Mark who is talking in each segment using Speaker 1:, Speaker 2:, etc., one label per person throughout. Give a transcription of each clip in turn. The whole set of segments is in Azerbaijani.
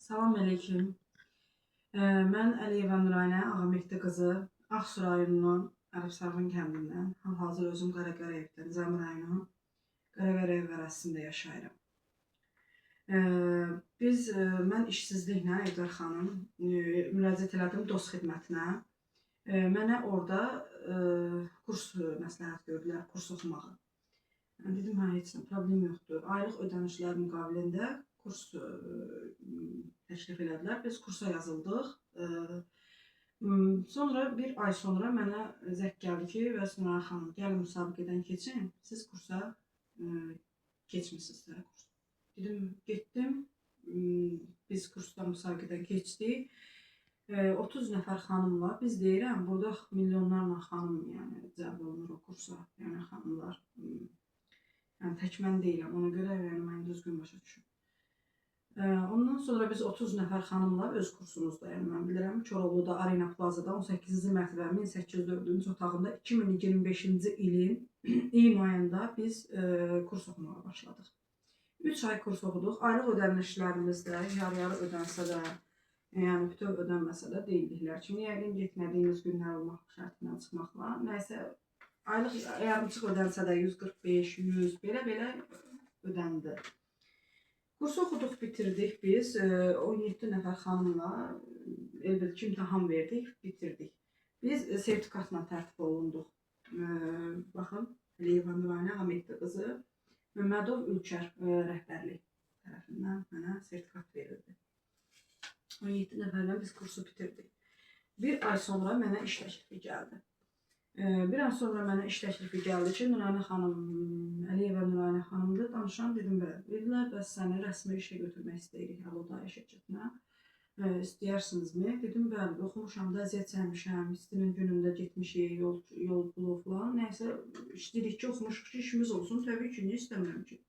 Speaker 1: Salam əleykum. Mən Əliyeva Nuraynə Ağamehdi qızı Ağsu rayonunun Ərəbsarğın kəndindən, hal-hazır özüm Qaraqarayevdə, Nizami rayonu Qaraqarayev ərazisində yaşayıram. Mən işsizliklə Evdar xanım müraciət elədim DOST xidmətinə. Mənə orada kurs məsləhət gördülər, kurs oxumağı. Dedim, heç nə, problem yoxdur. Aylıq ödənişlər müqabilində kurs təklif elədilər. Biz kursa yazıldıq. Sonra bir ay sonra mənə zəng gəldi ki, Vəsnura xanım, gəlin müsabiqədən keçin, siz kursa keçmişsiniz də kurs. Dedim, getdim, biz kursdan müsabiqədən keçdik. 30 nəfər xanım var. Biz deyirəm, burada milyonlarla xanım cəlb olunur o kursa. Yəni xanımlar, tək mən deyiləm, ona görə mən düzgün başa düşüm. Ondan sonra biz 30 nəfər xanımla öz kursumuzdayım. Mən bilirəm, Koroğlu'da Arena Plaza'da 18-ci mərtəbə 1804-cü otağında 2025-ci ilin iyun ayında biz kurs oxumağa başladıq. 3 ay kurs oxuduq. Aylıq ödənişlərimiz də yarı-yarı ödənsə də, yəni bütöv ödənməsə də deyildiklər kimi, yəqin getmədiyimiz günlər olmaq şərtindən çıxmaqla, nəysə aylıq yarımçıq ödənsə də 145, 100 belə ödəndi. Kursu oxuduq, bitirdik biz. 17 nəfər xanımla elbette imtahan verdik, bitirdik. Biz sertifikatla tərtib olunduq. Baxın, Əliyeva Nuraynə Ağamehdi qızı Məmmədov Ülkər rəhbərlik tərəfindən mənə sertifikat verildi. 17 nəfərlə biz kursu bitirdik. Bir ay sonra mənə iş təklifi gəldi. Bir ay sonra mənə iş təklifi gəldi ki, Nuraynə xanım, Əliyeva Nuraynə xanımdır, danışan dedim, dedilər, bəs səni rəsmi işə götürmək istəyirik Əlodaya şirkətinə. İstəyərsinizmi? Dedim, bəli, oxumuşam da, əziyyət çəkmişəm, istinin günündə getmişik, yol bulu falan. Nəysə, istəyirik ki, oxumuşuq ki, işimiz olsun. Təbii ki, istəmirəm ki,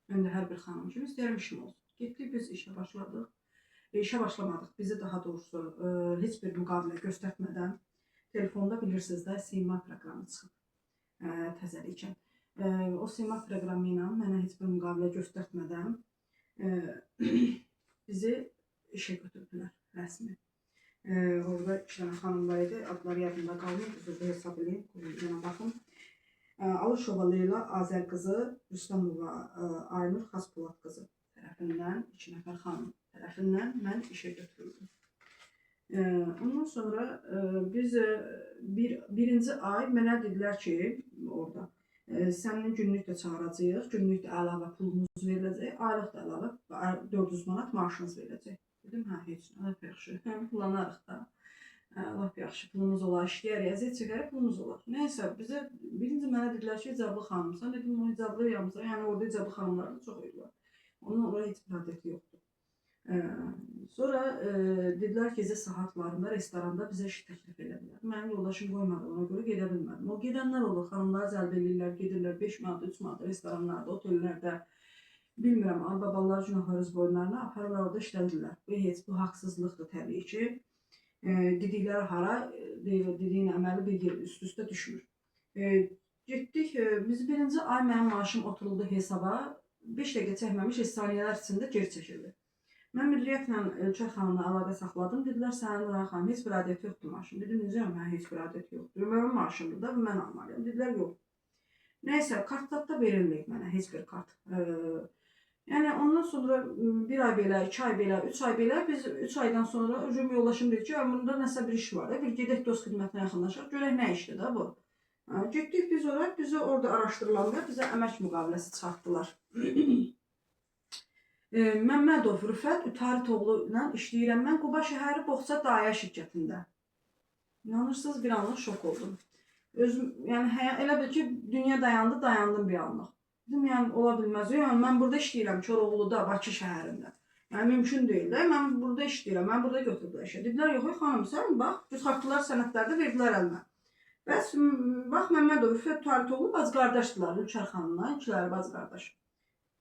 Speaker 1: mən də hər bir xanım kimi istəyirəm işim olsun. Getdik, biz işə başladıq. İşə başlamadıq, bizi daha doğrusu heç bir müqavilə göstərmədən telefonda bilirsiniz də Sima proqramı çıxıb təzəlikən. O Sima proqramı ilə mənə heç bir müqavilə göstərmədən bizi işə götürdülər rəsmi. Orada 2 dənə xanım var idi, adları yadımda qalmır, üzrdə hesab edin, yana baxın. Alışova Leyla Azər qızı, Rüstəmova Aynur Xaspolad qızı tərəfindən, 2 nəfər xanım tərəfindən mən işə götürüldüm. Ondan sonra biz birinci ay mənə dedilər ki, orada sənin günlük də çağıracağıq, günlük də əlavə pulunuz veriləcək, aylıq da əlavə 400 manat maaşınız veriləcək. Dedim, heç nə, lap yaxşı, kullanarıq da, lap yaxşı, pulumuz olar, işləyərik, əziyyət çəkərək pulumuz olar. Nəysə, bizə birinci mənə dedilər ki, icablı xanımsan, dedim, o icablı yanımıza, yəni orada icablı xanımlar da çox idilər. Onun oraya heç bir adəti yoxdur. Sonra dedilər ki, gecə saatlarında restoranda bizə iş təklif edədilər. Mənim yoldaşım qoymadı, ona görə gedə bilmədim. O gedənlər olur, xanımları cəlb edirlər, gedirlər 5 manat, 3 manat restoranlarda, otellərdə, bilmirəm, babalar günahlarız boyunlarına aparırlar, orada işlədirlər. Bu haqsızlıqdır təbii ki. Dedikləri hara, dediyin əməli bir yer üst-üstə düşmür. Getdik, biz birinci ay mənim maaşım oturuldu hesaba, 5 dəqiqə çəkməmiş, saniyələr içində geri çəkildi. Mən müdiriyyətlə Ülkər xanımla əlaqə saxladım. Dedilər, sənin Nuraynə xanım, heç bir adəti yoxdur maaşım. Dedim, necəm, heç bir adəti yoxdur. Mənim maaşımdır da, mən almalıyam. Dedilər, yox. Nəysə, kartda verilməyib mənə, heç bir kart. Yəni, ondan sonra bir ay belə, 2 ay belə, 3 ay belə, biz 3 aydan sonra yoldaşım deyir ki, bunda nəsə bir iş var da, bir gedək DOST xidmətinə yaxınlaşaq, görək nə işdir da bu. Getdik biz oraya, bizi orada araşdırılanlar bizə əmək müqaviləsi çıxartdılar. Məmmədov Rüfət Ütaritoğlu ilə işləyirəm. Mən Quba şəhəri Boğça Dayə şirkətində. İnanırsınız, bir anlıq şok oldum. Yəni, elə bil ki, dünya dayandım bir anlıq. Dedim, yəni, ola bilməz. Yəni, mən burada işləyirəm Koroğlu'da, Bakı şəhərində. Yəni, mümkün deyil də, mən burada işləyirəm, mən burada götürdülər işə. Dedilər, yox, xanım, sən bax, çıxartdılar sənədlərdə, verdilər əlimə. Bəs, bax, Məmmədov Rüfət Ütaritoğlu bacı qardaşdılar, Ülkər xanımla, ikiləri bacı qardaş.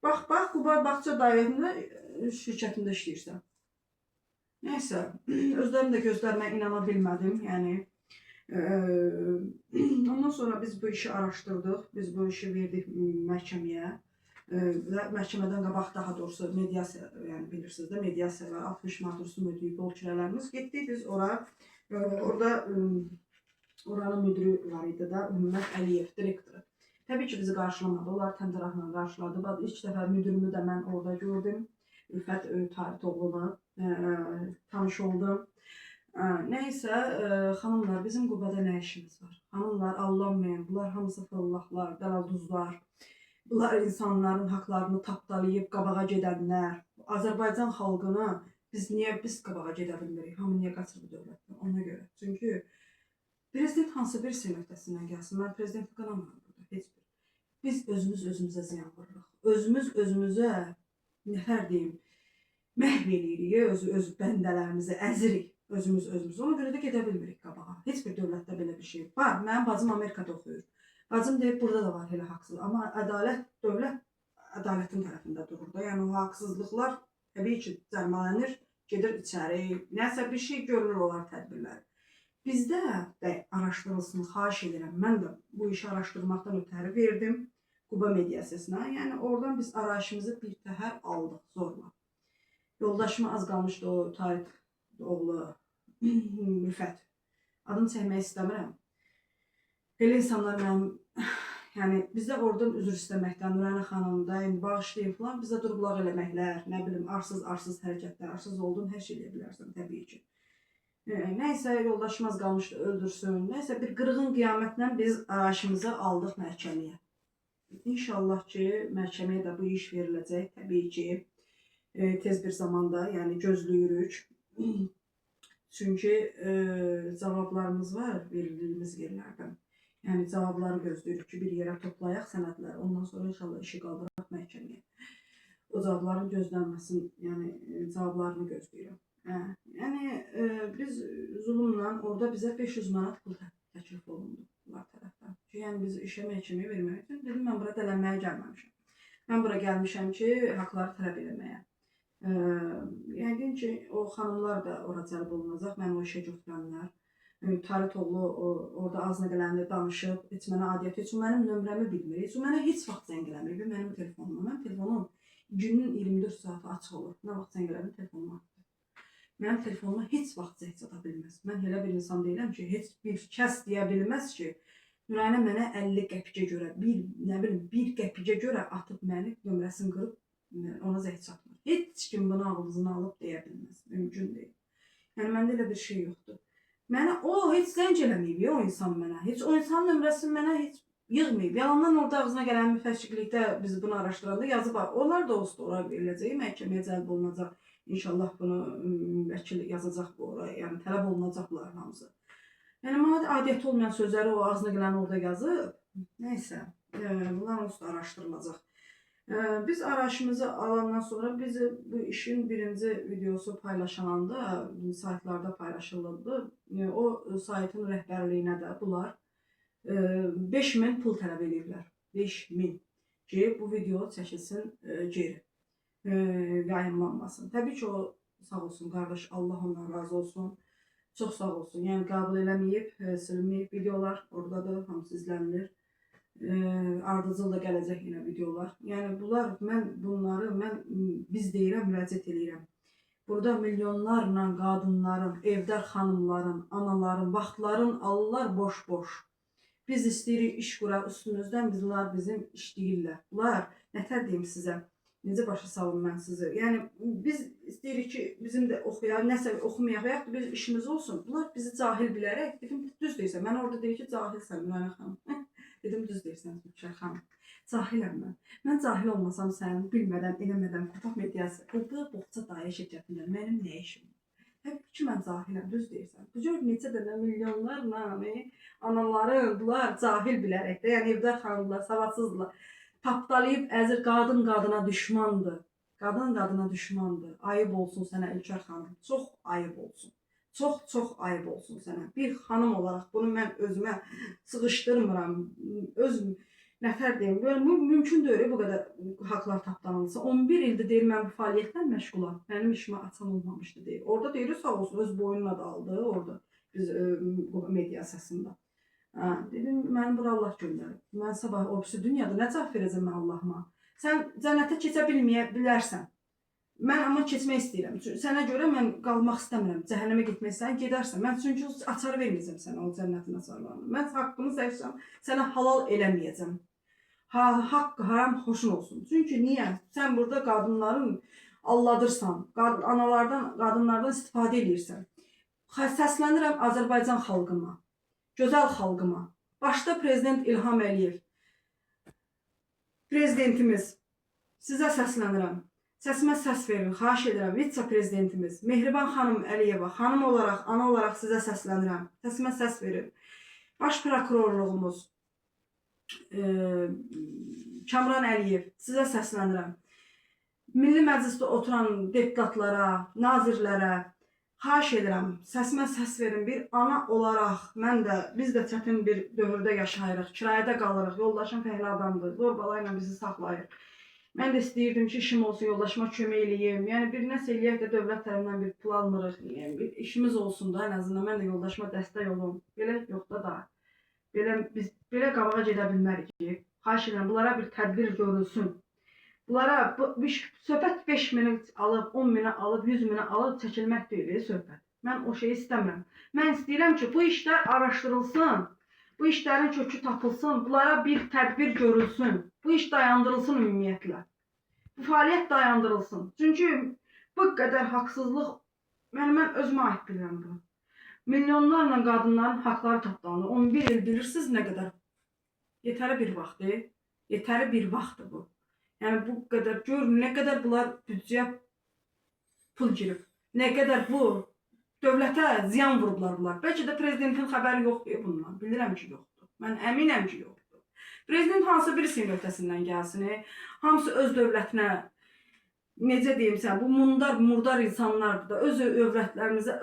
Speaker 1: Bax, Quba Bağça Dairəsində şirkətində işləyirsən. Nəysə, özlərim də gözlərimə inana bilmədim, yəni. Ondan sonra biz bu işi araşdırdıq, biz bu işi verdik məhkəməyə. Və məhkəmədən qabaq daha doğrusu mediasiya, yəni bilirsiniz də mediasiya var. 60 manat rüsum ödəyib yol kirələrimiz getdik biz ora. Orada oranın müdürü var idi da, Ümmət Əliyev direktoru. Təbii ki bizi qarşılamadı. Onlar təmtəraqla qarşıladı. Bax ilk dəfə müdürümü də mən orada gördüm. Ülfət Taritoğlunu tanış oldum. Nəysə, xanımlar, bizim Qubada nə işimiz var? Xanımlar, allanmayın. Bunlar hamısı fıllahlar, dəlalduzlar. Bunlar insanların haqlarını tapdalayıb qabağa gedənlər. Azərbaycan xalqını biz qabağa gedə bilmirik? Hamı niyə qaçır bu dövlətdən? Ona görə. Çünki prezident hansı bir öhdəsindən gəlsin? Mən prezidenti qanamıram burada. Heç bir. Biz özümüz özümüzə ziyan vururuq. Özümüz özümüzə nətər deyim, məhv eləyirik, öz bəndələrimizi əzirik. Özümüz. Ona görə də gedə bilmirik qabağa. Heç bir dövlətdə belə bir şey var. Mənim bacım Amerikada oxuyur. Bacım deyib, burada da var elə haqsız. Amma dövlət ədalətin tərəfində durur da. Yəni o haqsızlıqlar təbii ki cərmələnir, gedir içəri, nəsə bir şey görülür olar tədbirləri. Bizdə də araşdırılsın, xahiş edirəm. Mən də bu işi araşdırmaqdan ötəri verdim Quba mediasiyasına. Yəni oradan biz arayışımızı bir təhər aldıq zorla. Yoldaşıma az qalmışdı o Tarik oğlu Rüfət. Adını çəkmək istəmirəm. Belə insanlar mənim, yəni bizdə oradan üzr istəməkdən, Nurayna xanım da bağışlayın falan, bizdə durublar eləməklər, nə bilim, arsız hərəkətlər, arsız oldun, hər şey eləyə bilərsən təbii ki. Nəysə, yoldaşımız qalmışdı, öldürsün. Nəysə, bir qırğın qiyamətlə biz arayışımızı aldıq məhkəməyə. İnşallah ki, məhkəməyə də bu iş veriləcək, təbii ki, tez bir zamanda, yəni gözləyirik. Çünki cavablarımız var verildiyimiz yerlərdən. Yəni cavabları gözləyirik ki, bir yerə toplayaq sənədləri. Ondan sonra inşallah işi qaldıraq məhkəməyə. O cavabların gözlənməsin, yəni cavablarını gözləyirəm. Yəni biz zulümlə orada bizə 500 manat pul təklif olundu bunlar tərəfdən. Yəni biz işə məhkəməyə vermək üçün dedim, mən bura dələnməyə gəlməmişəm. Mən bura gəlmişəm ki, haqları tələb eləməyə. Yəqin ki, o xanımlar da ora cəlb olunacaq, mən o işə götürənlər. Taritoğlu orada az nəqələndir, danışıb, heç mənə adiyyəti üçün mənim nömrəmi bilmir. Heç o mənə heç vaxt zəng eləmir, mənim telefonuma. Mənim telefonum günün 24 saatı açıq olur. Nə vaxt zəng elədim, telefonuma atdı. Mənim telefonuma heç vaxt zəng çata bilməz. Mən elə bir insan deyiləm ki, heç bir kəs deyə bilməz ki, Nurayna mənə 50 qəpikə görə, bir qəpikə görə atıb məni nömrəsini qırıb ona zəng çatmır. Heç kim bunu ağzına alıb deyə bilməz. Mümkün deyil. Yəni məndə elə bir şey yoxdur. Mənə o heç zəng eləməyib o insan mənə. Heç o insanın nömrəsini mənə heç yığmayıb. Yalandan orada ağzına gələn müfəşşiklikdə biz bunu araşdıranda yazıb var. Onlar da olsa ora veriləcək, məhkəməyə cəlb olunacaq. İnşallah bunu vəkil yazacaq bu oraya. Yəni tələb olunacaq bunların hamısı. Yəni mənə adiyyəti olmayan sözləri o ağzına gələn orada yazıb. Nəysə, bunlar olsa araşdırılacaq. Biz arayışımızı alandan sonra biz bu işin birinci videosu paylaşılanda saytlarda paylaşılırdı. O saytın rəhbərliyinə də bunlar 5000 pul tələb edirlər. 5000 ki bu video çəkilsin geri, yayınlanmasın. Təbii ki o sağ olsun qardaş, Allah ondan razı olsun. Çox sağ olsun. Yəni qəbul eləməyib, silinməyib videolar oradadır, hamısı izlənilir. Ardıcıl da gələcək yenə videolar. Yəni bunları biz deyirəm, müraciət edirəm. Burada milyonlarla qadınların, evdar xanımların, anaların, vaxtların alırlar boş-boş. Biz istəyirik iş quraq üstümüzdən, bunlar bizim işləyirlər. Bunlar, nətər deyim sizə, necə başa salım mən sizi. Yəni biz istəyirik ki, bizim də oxuyaq, nəsə oxumayaq və yaxud da biz işimiz olsun. Bunlar bizi cahil bilərək, dedim, düz deyirsən. Mən orada deyir ki, cahilsən, Nurayna xanım. Dedim, düz deyirsən, Gülşah xanım. Cahiləm mən. Mən cahil olmasam sən bilmədən, eləmədən Quba mediası, Quba boğça dayə şirkətində mənim nə işim var? Təbii ki, mən cahiləm, düz deyirsən. Bu cür neçə dənə milyonlarla anaların, bunlar cahil bilərək də, yəni evdar xanımlar, savadsızlar, tapdalayıb əzir, qadın qadına düşmandır. Qadın qadına düşmandır. Ayıb olsun sənə Ülkər xanım, çox ayıb olsun. Çox ayıb olsun sənə. Bir xanım olaraq bunu mən özümə sığışdırmıram. Öz nəfər deyim, böyle mümkün deyil bu qədər haqlar tapdanılsa. 11 ildir deyir mən bu fəaliyyətlə məşğulam. Mənim işimə açan olmamışdı deyir. Orada deyir sağ olsun öz boyunla da aldı orada biz mediasiyasında. Dedim mən bura Allah göndərib. Mən sabah o birisi dünyada nə cavab verəcəm mən Allahıma? Sən cənnətə keçə bilərsən. Mən amma keçmək istəyirəm. Çünki sənə görə mən qalmaq istəmirəm. Cəhənnəmə getmək istəyirəm, gedərsən. Mən çünki açar verməyəcəm sənə o cənnətin açarlarını. Mən haqqımı seçsəm, sənə halal eləməyəcəm. Haqq haram xoşun olsun. Çünki niyə? Sən burada qadınların aldadırsan, qadınlardan istifadə edirsən. Səslənirəm Azərbaycan xalqıma, gözəl xalqıma. Başda Prezident İlham Əliyev. Prezidentimiz, sizə səslənirəm. Səsimə səs verin, xahiş edirəm. Vitse-prezidentimiz Mehriban xanım Əliyeva, xanım olaraq, ana olaraq sizə səslənirəm. Səsimə səs verin. Baş prokurorluğumuz Kamran Əliyev, sizə səslənirəm. Milli Məclisdə oturan deputatlara, nazirlərə xahiş edirəm. Səsimə səs verin. Bir ana olaraq, biz də çətin bir dövrdə yaşayırıq. Kirayədə qalırıq. Yoldaşım fəhlə adamdır. Zorbala ilə bizi saxlayır. Mən də istəyirdim ki, işim olsun, yoldaşıma kömək eləyim. Yəni, bir nəsə eləyək də dövlət tərəfindən bir pul almırıq. Yəni, bir işimiz olsun da, ən azından mən də yoldaşıma dəstək olum. Belə yox da. Biz belə qabağa gedə bilmərik ki. Xahiş edirəm, bunlara bir tədbir görülsün. Bunlara söhbət 5 minə alıb, 10 minə alıb, 100 minə alıb çəkilmək deyil söhbət. Mən o şeyi istəmirəm. Mən istəyirəm ki, bu işlər araşdırılsın. Bu işlərin kökü tapılsın, bunlara bir tədbir görülsün. Bu iş dayandırılsın ümumiyyətlə. Bu fəaliyyət dayandırılsın. Çünki bu qədər haqsızlıq, mən özümə aid bilirəm bunu. Milyonlarla qadınların haqları tapdalanır. 11 il bilirsiniz nə qədər? Yetəri bir vaxtdır. Yetəri bir vaxtdır bu. Yəni bu qədər, görün nə qədər bunlar büdcəyə pul girib. Nə qədər bu dövlətə ziyan vurublar bunlar. Bəlkə də prezidentin xəbəri yoxdur bundan. Bilirəm ki, yoxdur. Mən əminəm ki, yoxdur. Prezident hansı birisinin öhdəsindən gəlsin, hamısı öz dövlətinə, necə deyimsə, bu murdar insanlardır da, öz övrətlərimizə,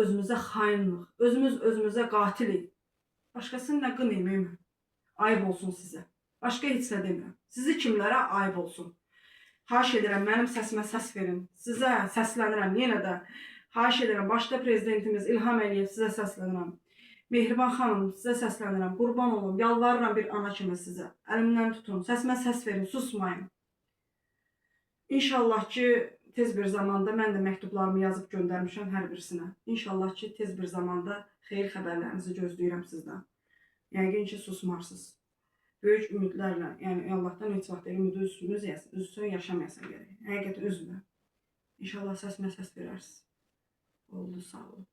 Speaker 1: özümüzə xainlik, özümüzə qatilik. Başqasının nə qınayım, ayıb olsun sizə. Başqa heç nə demirəm. Sizi kimlərə ayıb olsun. Xahiş edirəm, mənim səsimə səs verin. Sizə səslənirəm, yenə də. Xahiş edirəm, başda prezidentimiz İlham Əliyev sizə səslənirəm. Mehriban xanım sizə səslənirəm. Qurban olum, yalvarıram bir ana kimi sizə. Əlimdən tutun, səsimə səs verin, susmayın. İnşallah ki, tez bir zamanda mən də məktublarımı yazıb göndərmişəm hər birisinə. İnşallah ki, tez bir zamanda xeyir xəbərlərinizi gözləyirəm sizdən. Yəqin ki, susmarsınız. Böyük ümidlərlə, yəni Allahdan heç vaxt ümidi üzsün yaşamayasan gərək. Həqiqətən üzmə. İnşallah səsimə səs verərsiniz. Oldu, sağ olun.